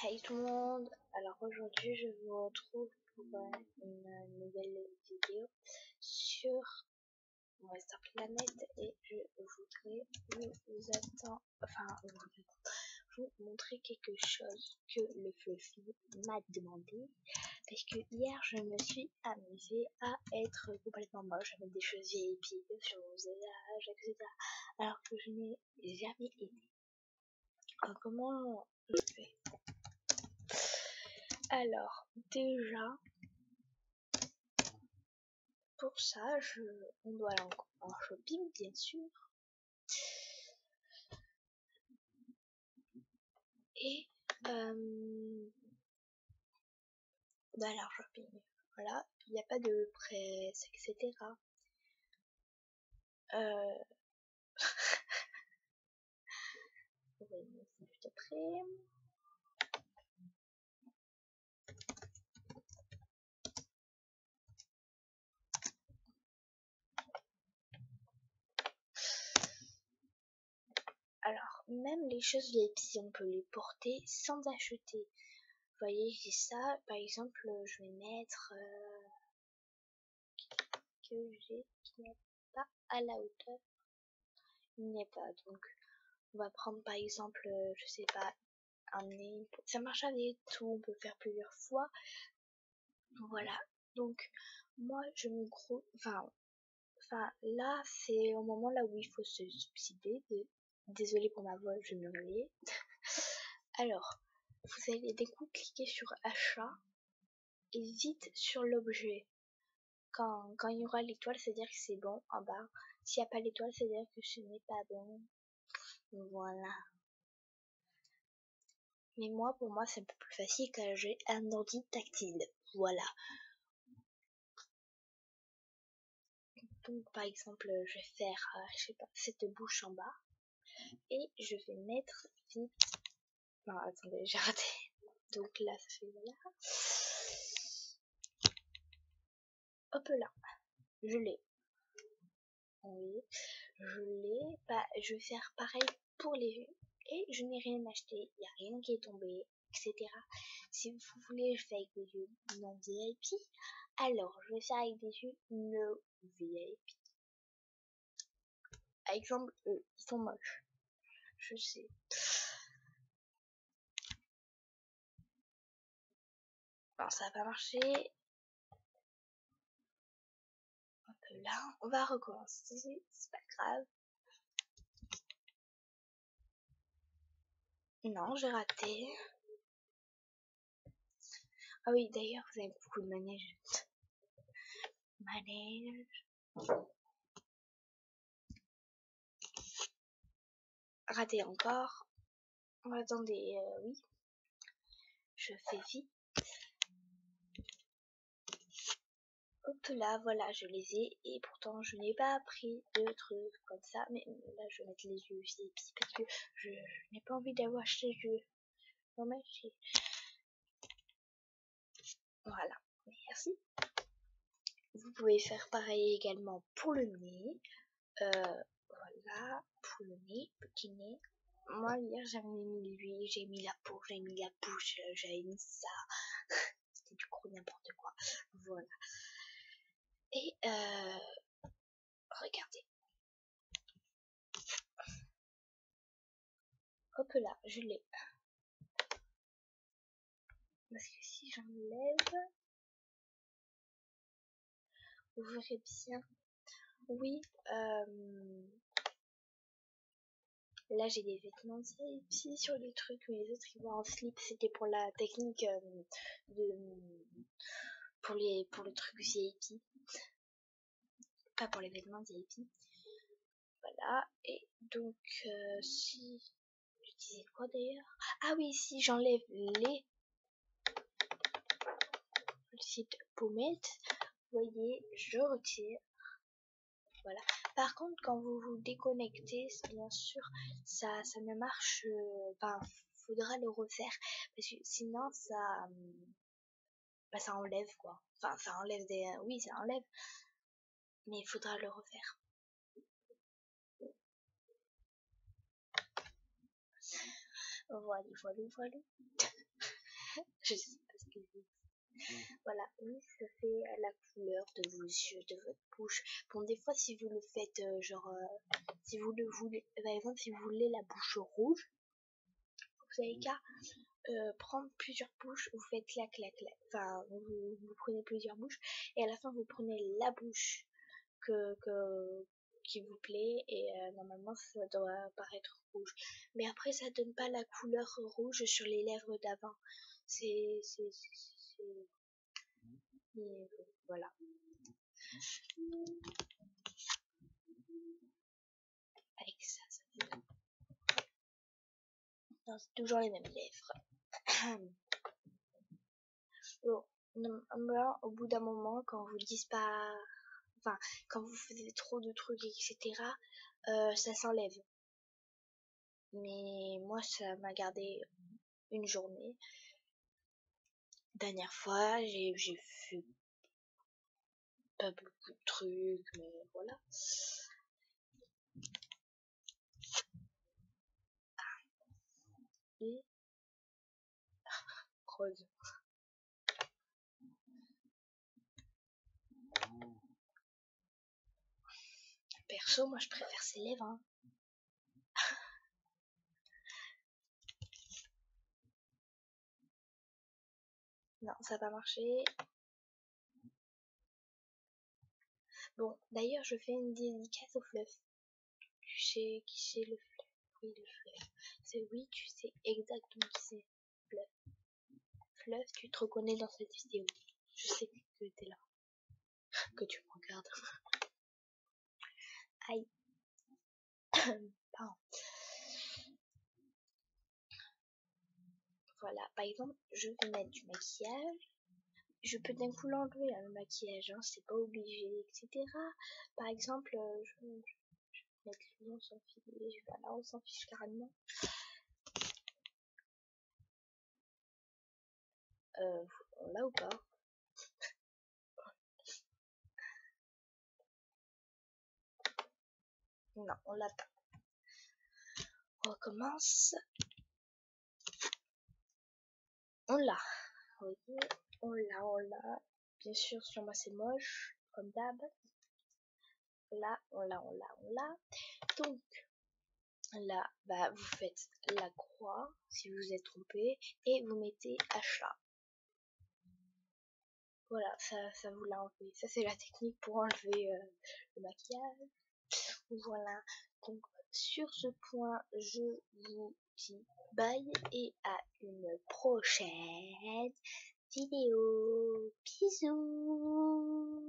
Hey tout le monde, alors aujourd'hui je vous retrouve pour une nouvelle vidéo sur Western Planet et je voudrais vous montrer quelque chose que le Fluffy m'a demandé parce que hier je me suis amusée à être complètement moche, à mettre des choses VIP sur mon visage, etc. alors que je n'ai jamais aimé. Alors, comment je fais? Alors, déjà, pour ça, on doit aller en shopping, bien sûr. Et, on doit aller en shopping. Voilà, il n'y a pas de presse, etc. On va y mettre juste après. Alors, même les choses VIP, on peut les porter sans acheter. Vous voyez, j'ai ça. Par exemple, je vais mettre qui n'est pas à la hauteur. Il n'y a pas. Donc, on va prendre par exemple, je sais pas, un nez. Ça marche avec tout. On peut faire plusieurs fois. Voilà. Donc, moi, je me gros. Enfin, là, c'est au moment là où il faut se subsider. Désolée pour ma voix, je vais me réveiller. Alors, vous allez d'un coup cliquer sur achat et vite sur l'objet. Quand il y aura l'étoile, c'est-à-dire que c'est bon en bas. S'il n'y a pas l'étoile, c'est-à-dire que ce n'est pas bon. Voilà. Mais moi, pour moi, c'est un peu plus facile car j'ai un ordi tactile. Voilà. Donc, par exemple, je vais faire, je sais pas, cette bouche en bas. Et je vais mettre vite. Non, attendez, j'ai raté. Donc là, ça fait voilà. Hop là. Je l'ai. Oui, je l'ai. Bah, je vais faire pareil pour les vues. Et je n'ai rien acheté. Il n'y a rien qui est tombé, etc. Si vous voulez, je fais avec des vues non VIP. Alors, je vais faire avec des vues no VIP. Par exemple, eux, ils sont moches. Je sais. Non, ça va pas marcher. Un peu là. On va recommencer. C'est pas grave. Non, j'ai raté. Ah oui, d'ailleurs, vous avez beaucoup de manège. Manège. Raté encore. Attendez, oui. Je fais vite. Hop là, voilà, je les ai. Et pourtant, je n'ai pas pris de trucs comme ça. Mais là, je vais mettre les yeux VIP parce que je n'ai pas envie d'avoir ces yeux. Non, mais voilà. Merci. Vous pouvez faire pareil également pour le nez. Voilà, pour le nez, petit nez. Moi, hier, j'avais mis l'huile, j'ai mis la peau, j'ai mis la bouche, j'avais mis ça. C'était du gros n'importe quoi. Voilà. Et regardez. Hop là, je l'ai. Parce que si j'enlève, vous verrez bien. Oui, là j'ai des vêtements VIP sur les trucs, mais les autres ils vont en slip. C'était pour la technique pour le truc VIP. Pas pour les vêtements VIP. Voilà, et donc si je disais quoi d'ailleurs, ah oui, si j'enlève les petites pommettes, vous voyez, je retire. Voilà. Par contre, quand vous vous déconnectez, bien sûr, ça ne marche pas. Faudra le refaire parce que sinon ça ça enlève quoi. Enfin, ça enlève des, oui, ça enlève, mais il faudra le refaire. Voilà. Je sais pas ce que c'est. Voilà, oui, ça fait la couleur de vos yeux, de votre bouche. Bon, des fois, si vous le faites, si vous le voulez, par exemple, si vous voulez la bouche rouge, vous avez qu'à prendre plusieurs bouches, vous faites clac, clac, clac. Enfin, vous prenez plusieurs bouches, et à la fin, vous prenez la bouche qui vous plaît, et normalement, ça doit paraître rouge. Mais après, ça donne pas la couleur rouge sur les lèvres d'avant. C'est mais voilà. Avec ça, non, c'est toujours les mêmes lèvres. Bon, là, au bout d'un moment, quand vous dites pas, enfin, quand vous faisiez trop de trucs, etc., ça s'enlève. Mais moi, ça m'a gardé une journée. Dernière fois, j'ai fait pas beaucoup de trucs, mais voilà. Et rose. Perso, moi, je préfère ses lèvres, hein. Non, ça n'a pas marché. Bon, d'ailleurs, je fais une dédicace au fluff. Tu sais qui c'est le fluff? Oui, le fluff. C'est oui, tu sais exactement qui c'est. Fluff. Fluff, tu te reconnais dans cette vidéo. Je sais que t'es là. Que tu me regardes. Aïe. Pardon. Voilà, par exemple, je vais mettre du maquillage. Je peux d'un coup l'enlever, le maquillage, hein, c'est pas obligé, etc. Par exemple, je vais mettre lui, on s'en fiche, voilà, on s'en fiche carrément. On l'a ou pas? Non, on l'a pas. On recommence. On l'a. Oui, on l'a. Bien sûr, sur moi c'est moche, comme d'hab. Là, on l'a. Donc, là, bah, vous faites la croix, si vous êtes trompé, et vous mettez achat. Voilà, ça vous l'a enlevé. Ça, c'est la technique pour enlever le maquillage. Voilà. Donc, sur ce point, je vous dis bye et à une prochaine vidéo. Bisous.